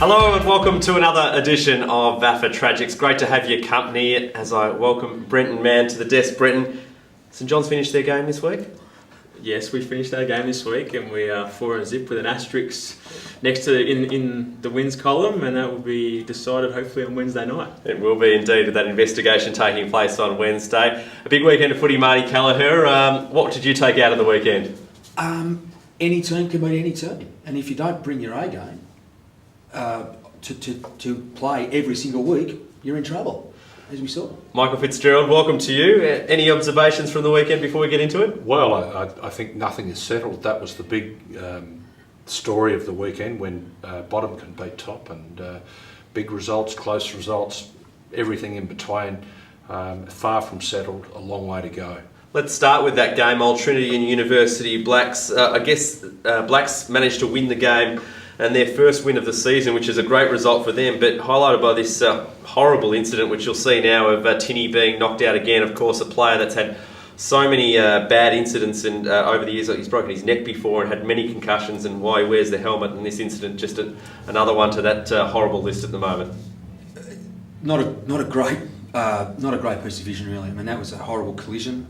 Hello and welcome to another edition of Vaffa Tragics. Great to have your company as I welcome Brenton Mann to the desk. Brenton, St John's finished their game this week? Yes, we finished our game this week and we are 4-0 with an asterisk next to in the wins column, and that will be decided hopefully on Wednesday night. It will be indeed, with that investigation taking place on Wednesday. A big weekend of footy, Marty Callagher. What did you take out of the weekend? Any team can beat any team, and if you don't bring your A game to play every single week, you're in trouble, as we saw. Michael Fitzgerald, welcome to you. Any observations from the weekend before we get into it? Well, I think nothing is settled. That was the big story of the weekend, when bottom can beat top, and big results, close results, everything in between. Far from settled, a long way to go. Let's start with that game, Old Trinity and University Blacks. I guess Blacks managed to win the game, and their first win of the season, which is a great result for them, but highlighted by this horrible incident, which you'll see now, of Tini being knocked out again. Of course, a player that's had so many bad incidents and over the years. He's broken his neck before and had many concussions, and why he wears the helmet, and this incident just another one to that horrible list at the moment. Not a great piece of vision, really. I mean, that was a horrible collision,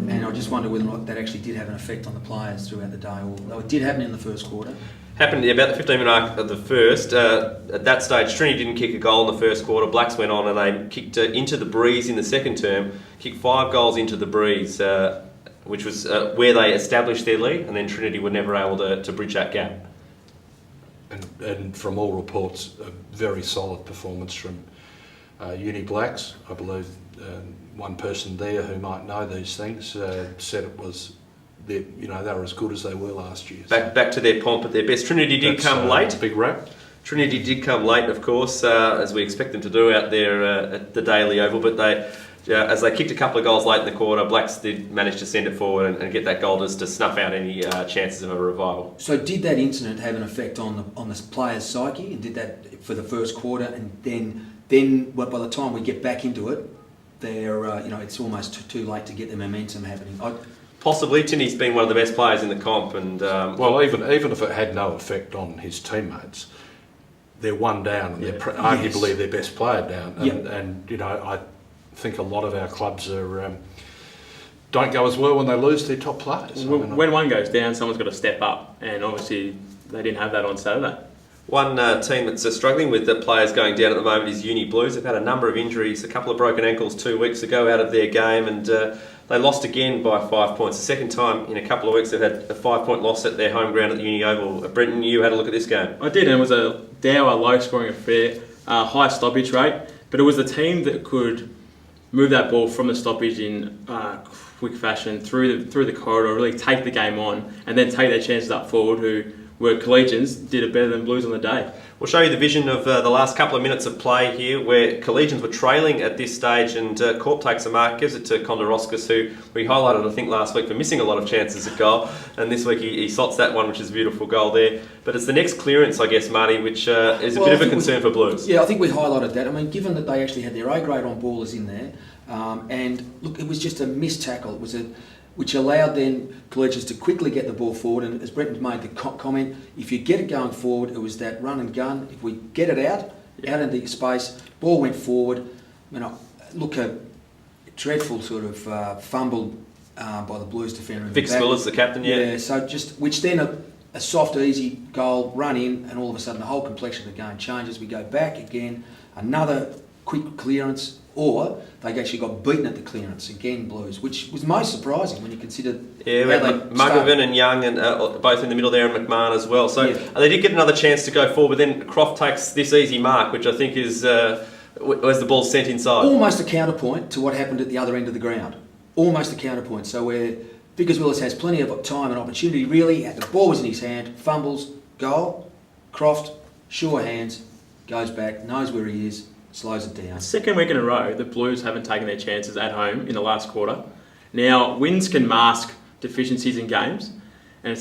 and I just wonder whether or not that actually did have an effect on the players throughout the day. Although it did happen in the first quarter. Happened about the 15-minute mark of the first. At that stage, Trinity didn't kick a goal in the first quarter. Blacks went on and they kicked into the breeze in the second term, kicked 5 goals into the breeze, which was where they established their lead, and then Trinity were never able to bridge that gap. And from all reports, a very solid performance from Uni Blacks. I believe one person there who might know these things said it was they were as good as they were last year. Back to their pomp at their best. Trinity did come late. Big rap. Trinity did come late, of course, as we expect them to do out there at the Daily Oval. But as they kicked a couple of goals late in the quarter, Blacks did manage to send it forward and get that goal just to snuff out any chances of a revival. So did that incident have an effect on the players' psyche, and did that for the first quarter, and then by the time we get back into it, they're it's almost too late to get the momentum happening. Possibly. Tini's been one of the best players in the comp, and well, even if it had no effect on his teammates, they're one down, and they're arguably their best player down, and I think a lot of our clubs are don't go as well when they lose their top players. When one goes down, someone's got to step up, and obviously they didn't have that on Saturday. One team that's struggling with the players going down at the moment is Uni Blues. They've had a number of injuries, a couple of broken ankles 2 weeks ago out of their game, and they lost again by 5 points. The second time in a couple of weeks they've had a 5-point loss at their home ground at the Uni Oval. Brenton, you had a look at this game. I did, and it was a dour, low-scoring affair, high stoppage rate, but it was the team that could move that ball from the stoppage in quick fashion through the corridor, really take the game on, and then take their chances up forward, who were Collegians, did it better than Blues on the day. We'll show you the vision of the last couple of minutes of play here, where Collegians were trailing at this stage, and Corp takes a mark, gives it to Kondoroskis, who we highlighted, I think, last week for missing a lot of chances at goal, and this week he slots that one, which is a beautiful goal there. But it's the next clearance, I guess, Marty, which is a bit of a concern for Blues. Yeah, I think we highlighted that. I mean, given that they actually had their A grade on ballers in there, and look, it was just a missed tackle. It was which allowed then Collegians to quickly get the ball forward, and as Brenton made the comment, if you get it going forward, it was that run and gun. If we get it out into the space, ball went forward. A dreadful sort of fumble by the Blues defender. Vic Spiller's the captain, yeah. So which then a soft, easy goal, run in, and all of a sudden the whole complexion of the game changes. We go back again, another quick clearance, or they actually got beaten at the clearance again, Blues, which was most surprising when you consider McGovern and Young and both in the middle there, and McMahon as well. So they did get another chance to go forward, but then Croft takes this easy mark, which I think is as the ball's sent inside. Almost a counterpoint to what happened at the other end of the ground. Almost a counterpoint. So where Vickers Willis has plenty of time and opportunity, really, the ball was in his hand, fumbles, goal, Croft, sure hands, goes back, knows where he is, slows it down. Second week in a row, the Blues haven't taken their chances at home in the last quarter. Now, wins can mask deficiencies in games, and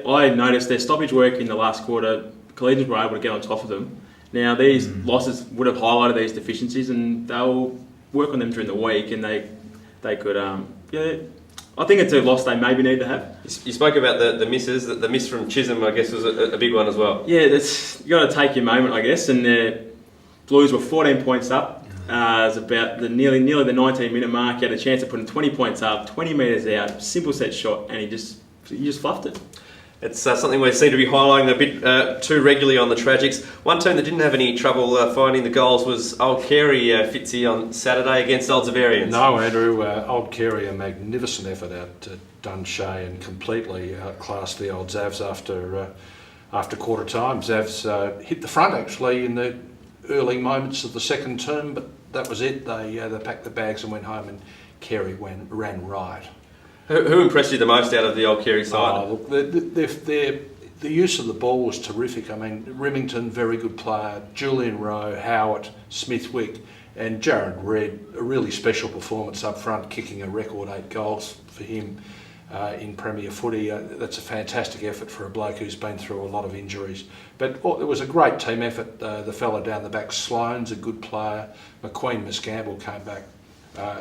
I noticed their stoppage work in the last quarter, Collegians were able to get on top of them. Now, these losses would have highlighted these deficiencies, and they'll work on them during the week, and they could I think it's a loss they maybe need to have. You spoke about the misses. The miss from Chisholm, I guess, was a big one as well. Yeah, you got to take your moment, I guess. And the Blues were 14 points up. It was about nearly the 19-minute mark. He had a chance of putting 20 points up, 20 metres out, simple set shot, and he just fluffed it. It's something we seem to be highlighting a bit too regularly on the Tragics. One team that didn't have any trouble finding the goals was Old Carey, Fitzy, on Saturday against Old ZAVS. No, Andrew, Old Carey, a magnificent effort out at Dunshay and completely outclassed the Old ZAVS after quarter time. ZAVS hit the front actually in the early moments of the second term, but that was it. They packed the bags and went home, and Carey ran riot. Who impressed you the most out of the Old Carey side? Look, the use of the ball was terrific. I mean, Remington, very good player. Julian Rowe, Howard, Smithwick, and Jared Reid, a really special performance up front, kicking a record 8 goals for him in Premier footy. That's a fantastic effort for a bloke who's been through a lot of injuries. But it was a great team effort. The fella down the back, Sloane's a good player. McQueen Miscampbell came back.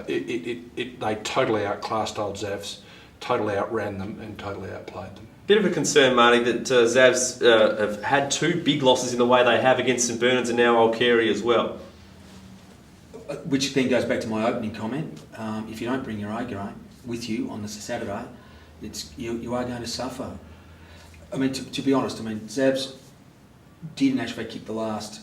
They totally outclassed Old ZAVS, totally outran them and totally outplayed them. Bit of a concern, Marty, that ZAVS have had 2 big losses in the way they have against St Bernard's and now Old Carey as well. Which then goes back to my opening comment. If you don't bring your A game with you on the Saturday, you are going to suffer. I mean, to be honest, ZAVS didn't actually kick the last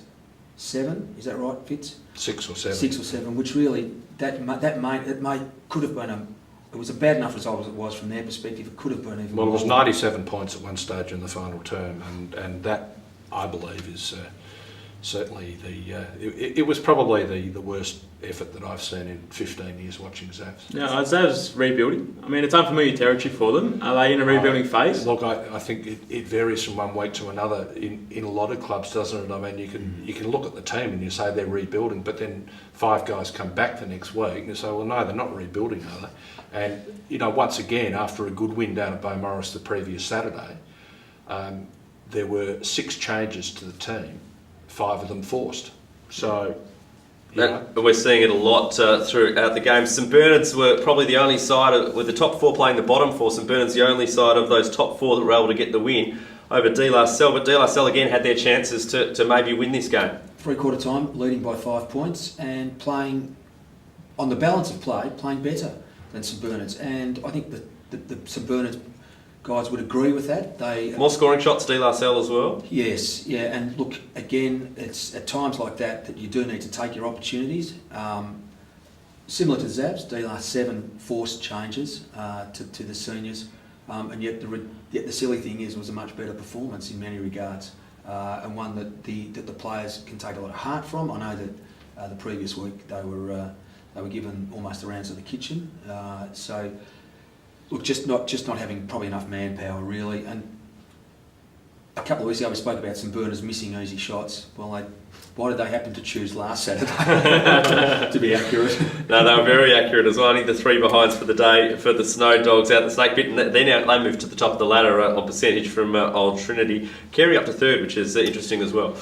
7. Is that right, Fitz? 6 or 7. 6 or 7, which really could have been it was a bad enough result as it was from their perspective. It could have been even Well, it was more. 97 points at one stage in the final term, and that, I believe, is certainly it was probably the worst effort that I've seen in 15 years watching ZAVS. Yeah, ZAVS rebuilding. I mean, it's unfamiliar territory for them. Are they in a rebuilding phase? Look, I think it varies from one week to another in a lot of clubs, doesn't it? I mean, you can look at the team and you say they're rebuilding, but then 5 guys come back the next week and you say, well, no, they're not rebuilding, are they? And, once again, after a good win down at Beaumaris the previous Saturday, there were 6 changes to the team, 5 of them forced. So, we're seeing it a lot throughout the game. St Bernard's were probably the only side, with the top 4 playing the bottom 4, St Bernard's the only side of those top 4 that were able to get the win over De La Salle. But De La Salle again had their chances to maybe win this game. 3/4 time, leading by 5 points and playing, on the balance of play, playing better than St Bernard's. And I think the St Bernard's guys would agree with that. More scoring shots, De La Salle as well. Yes, yeah, and look, again, it's at times like that you do need to take your opportunities. Similar to ZAVS, De La 7 forced changes to the seniors, and yet the silly thing is, it was a much better performance in many regards, and one that the players can take a lot of heart from. I know that the previous week they were given almost the rounds of the kitchen, so. Look, just not having probably enough manpower really, and a couple of weeks ago we spoke about St Bernard's missing easy shots. Well, why did they happen to choose last Saturday? To be accurate. No, they were very accurate as well. I think the 3 behinds for the day for the Snow Dogs out the snake pit, and they moved to the top of the ladder on percentage from Old Trinity. Carey up to 3rd, which is interesting as well.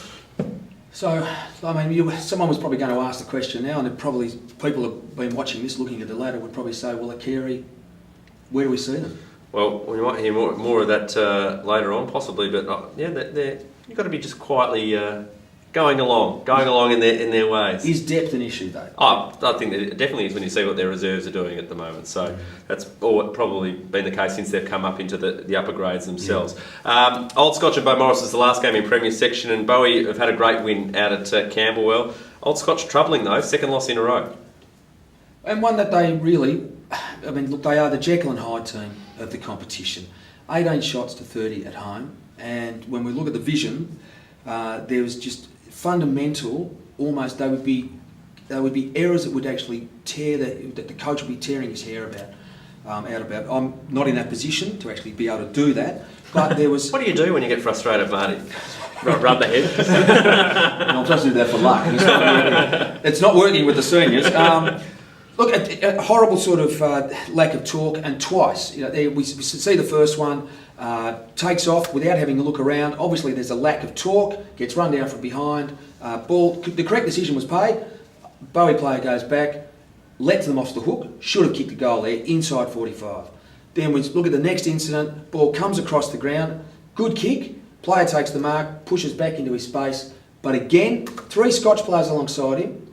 So, I mean, someone was probably going to ask the question now, and probably people have been watching this, looking at the ladder, would probably say, well, Carey, where do we see them? Well, we might hear more of that later on, possibly. But you've got to be just quietly going along in their ways. Is depth an issue though? Oh, I think it definitely is when you see what their reserves are doing at the moment. So that's probably been the case since they've come up into the upper grades themselves. Yeah. Old Scotch and Beaumaris is the last game in Premier section, and Bowie have had a great win out at Camberwell. Old Scotch troubling though, 2nd loss in a row. And one that they really, I mean, look, they are the Jekyll and Hyde team of the competition. 18 shots to 30 at home, and when we look at the vision, there was just fundamental, almost they would be errors that would actually that the coach would be tearing his hair out about. I'm not in that position to actually be able to do that, but there was. What do you do when you get frustrated, Marty? Rub the head. I'm supposed to do that for luck. It's not working with the seniors. Look, a horrible sort of lack of talk, and twice. We see the first one takes off without having a look around. Obviously, there's a lack of talk. Gets run down from behind. Ball. The correct decision was paid. Bowie player goes back, lets them off the hook. Should have kicked the goal there inside 45. Then we look at the next incident, ball comes across the ground, good kick, player takes the mark, pushes back into his space, but again, 3 Scotch players alongside him,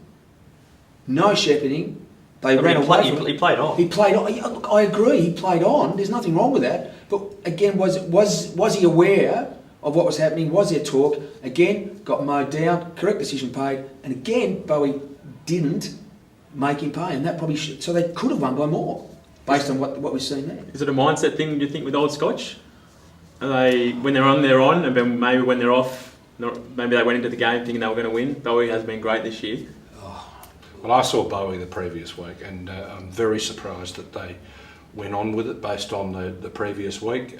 no shepherding, they ran away from him. He played on. He played on. Look, I agree, he played on, there's nothing wrong with that, but again, was he aware of what was happening? Was there talk? Again, got mowed down, correct decision paid, and again, Bowie didn't make him pay, and that probably should, so they could have won by more, based on what we've seen there. Is it a mindset thing, do you think, with old Scotch? Are they, when they're on, and then maybe when they're off, maybe they went into the game thinking they were going to win? Bowie has been great this year. Well, I saw Bowie the previous week, and I'm very surprised that they went on with it based on the previous week.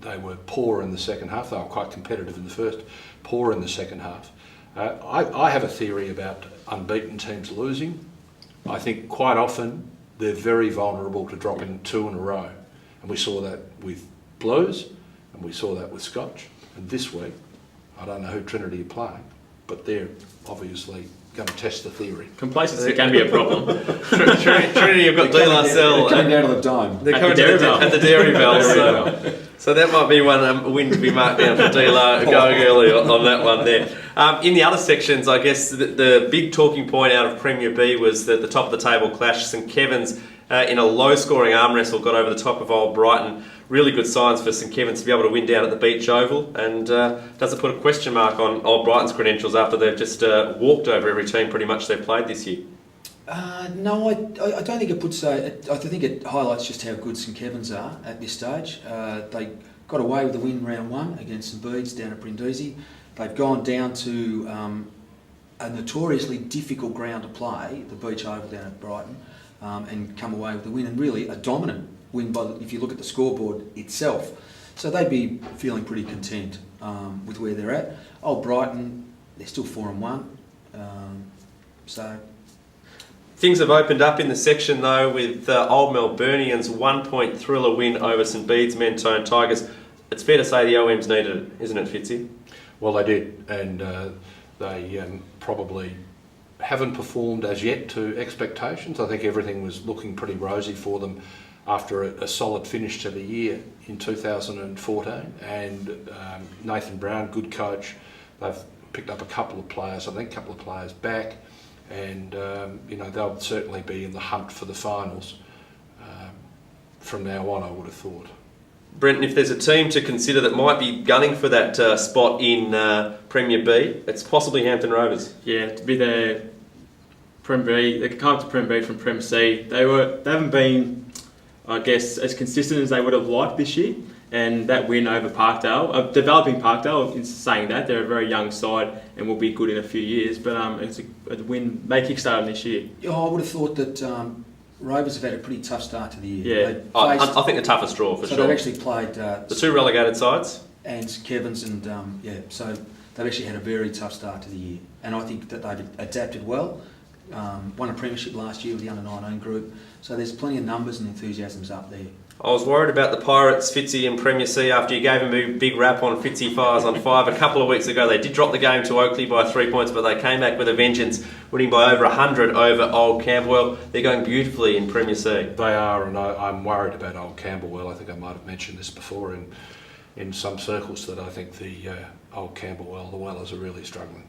They were poor in the second half. They were quite competitive in the first, poor in the second half. I have a theory about unbeaten teams losing. I think quite often they're very vulnerable to dropping 2 in a row. And we saw that with Blues, and we saw that with Scotch. And this week, I don't know who Trinity are playing, but they're obviously going to test the theory. Complacency can be a problem. Trinity have got De La Salle. They're coming down to the dome. They're coming at the Dairy Bell. So that might be one win to be marked down for De La going early on that one there. In the other sections, I guess the big talking point out of Premier B was that the top of the table clash. St Kevin's in a low-scoring arm wrestle got over the top of Old Brighton. Really good signs for St Kevin's to be able to win down at the Beach Oval, and doesn't put a question mark on Old Brighton's credentials after they've just walked over every team pretty much they've played this year. No, I don't think it puts. I think it highlights just how good St Kevin's are at this stage. They got away with the win round 1 against St Bede's down at Brindisi. They've gone down to a notoriously difficult ground to play, the Beach Oval down at Brighton, and come away with the win, and really a dominant win if you look at the scoreboard itself. So they'd be feeling pretty content with where they're at. Old Brighton, they're still 4-1. So things have opened up in the section though with Old Melburnians' 1-point thriller win over St Bede's Mentone Tigers. It's fair to say the OMs needed it, isn't it, Fitzy? Well, they did, and they probably haven't performed as yet to expectations. I think everything was looking pretty rosy for them after a solid finish to the year in 2014, and Nathan Brown, good coach, they've picked up a couple of players back, and they'll certainly be in the hunt for the finals from now on, I would have thought. Brenton, if there's a team to consider that might be gunning for that spot in Premier B, it's possibly Hampton Rovers. Yeah, to be the Prem B, they come up to Prem B from Prem C. They haven't been, I guess, as consistent as they would have liked this year. And that win over Parkdale, developing Parkdale, in saying that, they're a very young side and will be good in a few years. But it's a win, they kickstarted this year. Yeah, I would have thought that Rovers have had a pretty tough start to the year. Yeah, I think the toughest draw for so sure. They've actually played the 2 relegated sides and Kevin's, and so they've actually had a very tough start to the year. And I think that they've adapted well. Won a premiership last year with the under-19 group, so there's plenty of numbers and enthusiasms up there. I was worried about the Pirates, Fitzy in Premier C after you gave him a big rap on Fitzy Fires on 5 a couple of weeks ago. They did drop the game to Oakley by 3 points, but they came back with a vengeance, winning by over 100 over Old Camberwell. They're going beautifully in Premier C. They are, and I'm worried about Old Camberwell. I think I might have mentioned this before in some circles, that I think the Old Camberwell, the Wellers, are really struggling.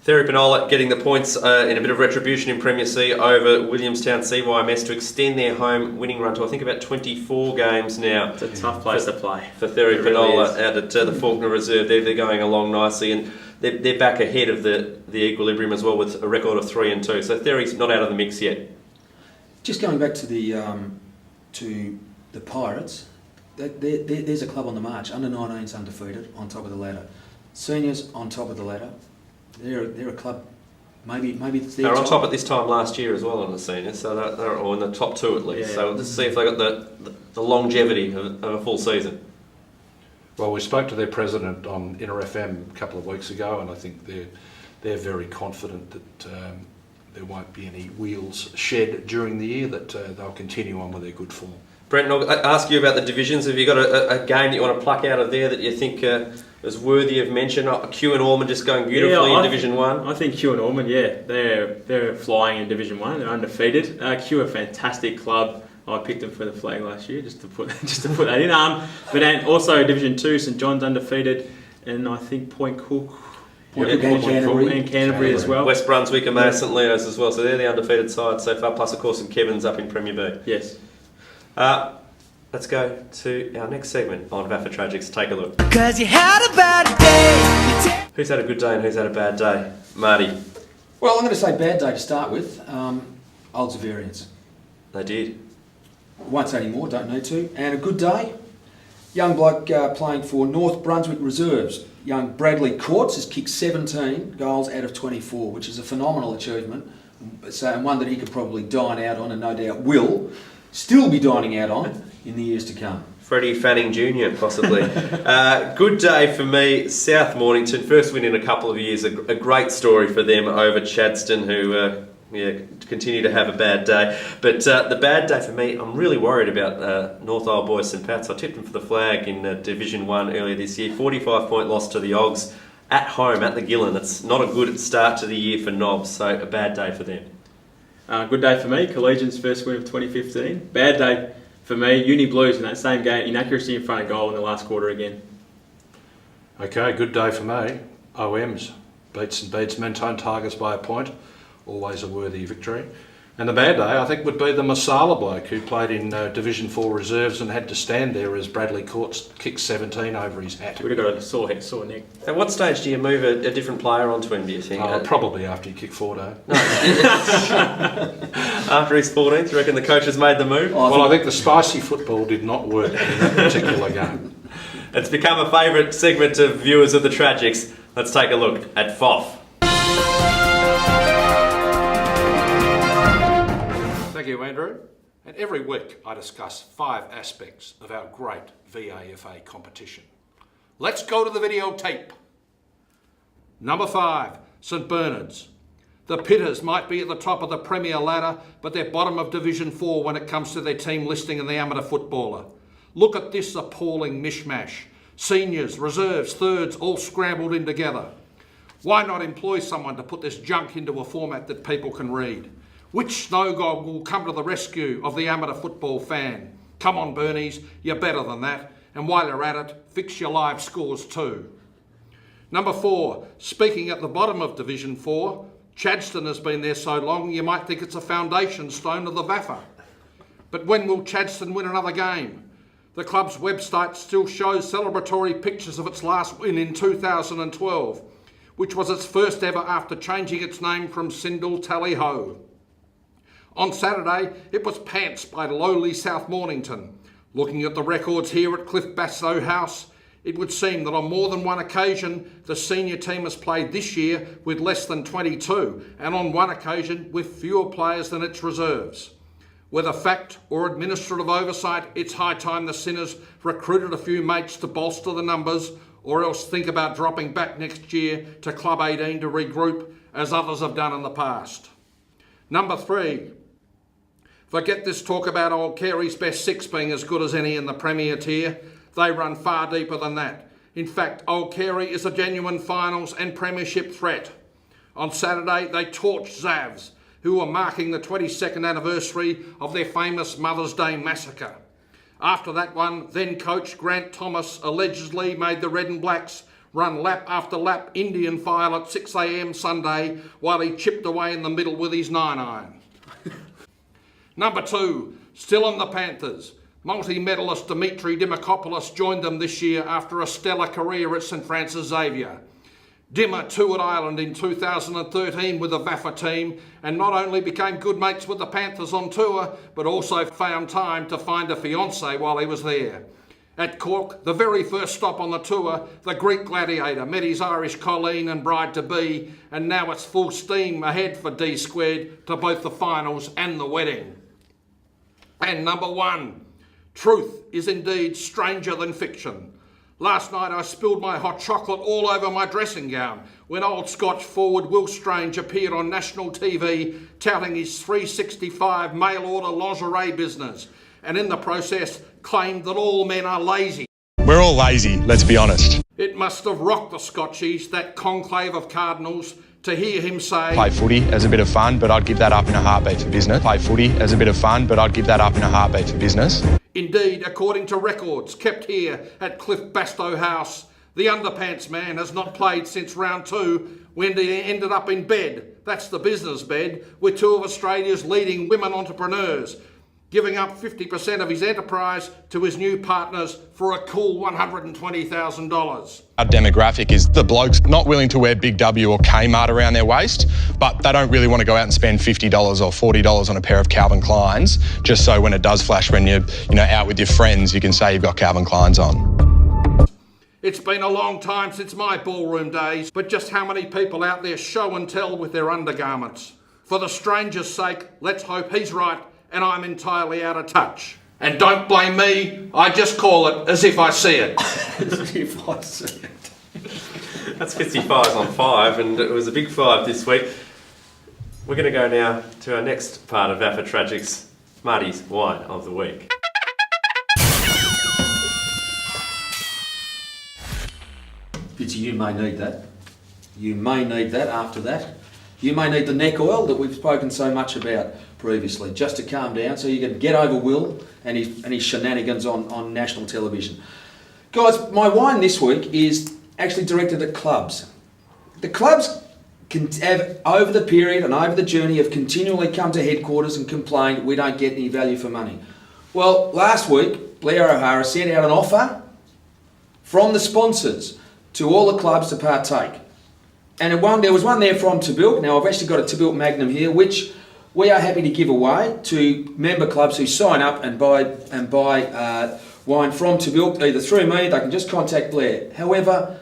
Theory Penola getting the points in a bit of retribution in Premier C over Williamstown CYMS to extend their home winning run to I think about 24 games now. It's a tough place to play. For Theory Penola really out at the Faulkner Reserve. They're going along nicely, and they're back ahead of the equilibrium as well with a record of 3-2. So Theory's not out of the mix yet. Just going back to the Pirates, there's a club on the march. Under 19's undefeated, on top of the ladder. Seniors on top of the ladder. They're a club. Maybe it's their They were on time. top at this time last year as well on the seniors, so they're all in the top 2 at least. Yeah. So we'll just see if they got the longevity of a full season. Well, we spoke to their president on Inter FM a couple of weeks ago, and I think they're very confident that there won't be any wheels shed during the year, that they'll continue on with their good form. Brenton, I'll ask you about the divisions. Have you got a game that you want to pluck out of there that you think is worthy of mention? Kew and Ormond just going beautifully in Division 1. I think Kew and Ormond, they're flying in Division 1. They're undefeated. Kew are a fantastic club. I picked them for the flag last year, just to put that in. But then also Division 2, St John's undefeated, and I think Point Cook. And Canterbury as well. West Brunswick and St Leo's as well, so they're the undefeated side so far, plus of course St Kevin's up in Premier B. Yes. Let's go to our next segment on Vaffa Tragics. Take a look. Cause you had a bad day. Who's had a good day and who's had a bad day? Marty. Well, I'm going to say bad day to start with. Old Zavarians. They did. Won't say any more, don't need to. And a good day. Young bloke playing for North Brunswick Reserves. Young Bradley Courts has kicked 17 goals out of 24, which is a phenomenal achievement. So, and one that he could probably dine out on, and no doubt will still be dining out on in the years to come. Freddie Fanning Jr. possibly. Good day for me, South Mornington. First win in a couple of years. A great story for them over Chadstone, who continue to have a bad day. But the bad day for me, I'm really worried about North Isle Boys St Pat's. I tipped them for the flag in Division 1 earlier this year. 45-point loss to the Ogs at home at the Gillen. It's not a good start to the year for Knobs, so a bad day for them. Good day for me, Collegians' first win of 2015. Bad day for me, Uni Blues in that same game, inaccuracy in front of goal in the last quarter again. Okay, good day for me. OMs beats and beats Mentone Tigers by a point. Always a worthy victory. And the bad day, I think, would be the Masala bloke who played in Division 4 reserves and had to stand there as Bradley Courts kicked 17 over his hat. Would have got a sore neck. At what stage do you move a different player onto him, do you think? Probably after he kicked 14. No. After he's 14, do you reckon the coach has made the move? I think the spicy football did not work in that particular game. It's become a favourite segment of viewers of the Tragics. Let's take a look at FOF. Thank you, Andrew. And every week I discuss 5 aspects of our great VAFA competition. Let's go to the videotape. Number 5, St Bernard's. The Pitters might be at the top of the Premier ladder, but they're bottom of Division 4 when it comes to their team listing in the amateur footballer. Look at this appalling mishmash. Seniors, reserves, thirds, all scrambled in together. Why not employ someone to put this junk into a format that people can read? Which snow god will come to the rescue of the amateur football fan? Come on, Bernies, you're better than that. And while you're at it, fix your live scores too. Number 4, speaking at the bottom of Division 4, Chadstone has been there so long you might think it's a foundation stone of the Vaffa. But when will Chadstone win another game? The club's website still shows celebratory pictures of its last win in 2012, which was its first ever after changing its name from Sindel Tally Ho. On Saturday, it was pants by lowly South Mornington. Looking at the records here at Cliff Bastow House, it would seem that on more than one occasion, the senior team has played this year with less than 22, and on one occasion with fewer players than its reserves. Whether fact or administrative oversight, it's high time the Sinners recruited a few mates to bolster the numbers, or else think about dropping back next year to Club 18 to regroup, as others have done in the past. Number 3. Forget this talk about old Carey's best 6 being as good as any in the Premier tier. They run far deeper than that. In fact, old Carey is a genuine finals and premiership threat. On Saturday, they torched ZAVS, who were marking the 22nd anniversary of their famous Mother's Day massacre. After that one, then coach Grant Thomas allegedly made the Red and Blacks run lap after lap Indian file at 6 a.m. Sunday while he chipped away in the middle with his 9-iron. Number 2, still on the Panthers. Multi-medalist Dimitri Dimakopoulos joined them this year after a stellar career at St Francis Xavier. Dimmer toured Ireland in 2013 with the Vaffa team and not only became good mates with the Panthers on tour, but also found time to find a fiancée while he was there. At Cork, the very first stop on the tour, the Greek gladiator met his Irish colleen and bride-to-be, and now it's full steam ahead for D squared to both the finals and the wedding. And number 1, truth is indeed stranger than fiction. Last night I spilled my hot chocolate all over my dressing gown when old Scotch forward Will Strange appeared on national TV touting his 365 mail order lingerie business, and in the process claimed that all men are lazy. We're all lazy, let's be honest. It must have rocked the Scotchies, that conclave of cardinals, to hear him say, Play footy as a bit of fun, but I'd give that up in a heartbeat for business. Play footy as a bit of fun, but I'd give that up in a heartbeat for business. indeed, according to records kept here at Cliff Bastow House, the underpants man has not played since round 2 when he ended up in bed. That's the business bed with 2 of Australia's leading women entrepreneurs, giving up 50% of his enterprise to his new partners for a cool $120,000. Our demographic is the blokes not willing to wear Big W or Kmart around their waist, but they don't really want to go out and spend $50 or $40 on a pair of Calvin Kleins, just so when it does flash when you're out with your friends, you can say you've got Calvin Kleins on. It's been a long time since my ballroom days, but just how many people out there show and tell with their undergarments? For the stranger's sake, let's hope he's right and I'm entirely out of touch. And don't blame me, I just call it as if I see it. As if I see it. That's 55s on 5, and it was a big 5 this week. We're going to go now to our next part of VAFA Tragics, Marty's Wine of the Week. Fitzy, you may need that. You may need that after that. You may need the neck oil that we've spoken so much about previously, just to calm down so you can get over Will and his shenanigans on national television. Guys, my wine this week is actually directed at clubs. The clubs can have, over the period and over the journey, have continually come to headquarters and complained we don't get any value for money. Well, last week, Blair O'Hara sent out an offer from the sponsors to all the clubs to partake. And there was one there from Tabilk. Now, I've actually got a Tabilk Magnum here, which we are happy to give away to member clubs who sign up and buy wine from Tabilk, either through me, they can just contact Blair. However,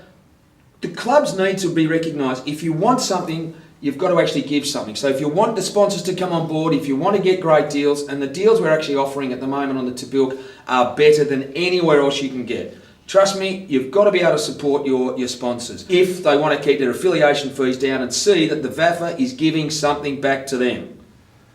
the clubs need to be recognised. If you want something, you've got to actually give something. So if you want the sponsors to come on board, if you want to get great deals, and the deals we're actually offering at the moment on the Tabilk are better than anywhere else you can get. Trust me, you've got to be able to support your sponsors if they want to keep their affiliation fees down and see that the VAFA is giving something back to them.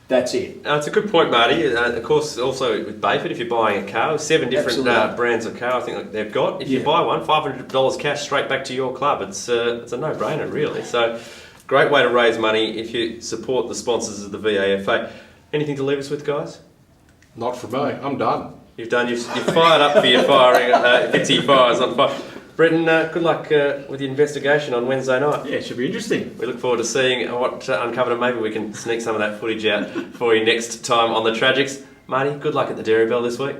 That's it. It's a good point, Marty. Of course, also with Bayford, if you're buying a car, 7 different brands of car I think they've got. If you buy one, $500 cash straight back to your club. It's a no-brainer, really. So, great way to raise money if you support the sponsors of the VAFA. Anything to leave us with, guys? Not for me, I'm done. You've fired up for your firing, 50 fires on fire. Bretton, good luck with the investigation on Wednesday night. Yeah, it should be interesting. We look forward to seeing what uncovered, and maybe we can sneak some of that footage out for you next time on the Tragics. Marty, good luck at the Dairy Bell this week.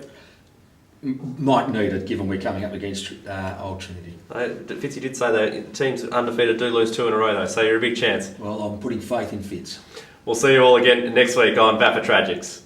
Might need it, given we're coming up against Old Trinity. Fitzy did say that teams undefeated do lose 2 in a row, though, so you're a big chance. Well, I'm putting faith in Fitz. We'll see you all again next week on VAFA Tragics.